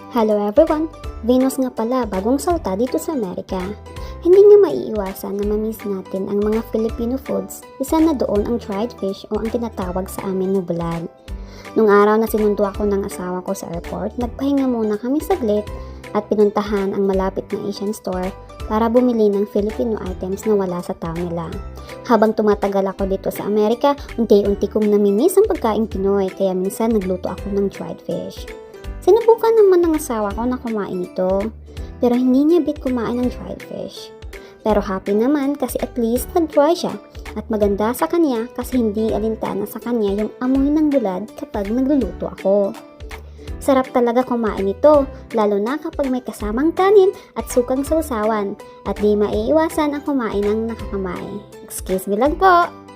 Hello everyone! Venus nga pala, bagong salta dito sa Amerika. Hindi nga maiiwasan na mamiss natin ang mga Filipino foods, isa na doon ang dried fish o ang tinatawag sa amin na bulad. Nung araw na sinundo ako ng asawa ko sa airport, nagpahinga muna kami saglit at pinuntahan ang malapit na Asian store para bumili ng Filipino items na wala sa town nila. Habang tumatagal ako dito sa Amerika, unti-unti kong namimiss ang pagkain Pinoy kaya minsan nagluto ako ng dried fish. Sinubukan naman ng asawa ko na kumain ito, pero hindi niya bit kumain ng dried fish. Pero happy naman kasi at least nag-try siya at maganda sa kanya kasi hindi alintana sa kanya yung amoy ng bulad kapag nagluluto ako. Sarap talaga kumain ito, lalo na kapag may kasamang kanin at sukang sausawan at di maiiwasan ang kumain ng nakakamay. Excuse me lang po!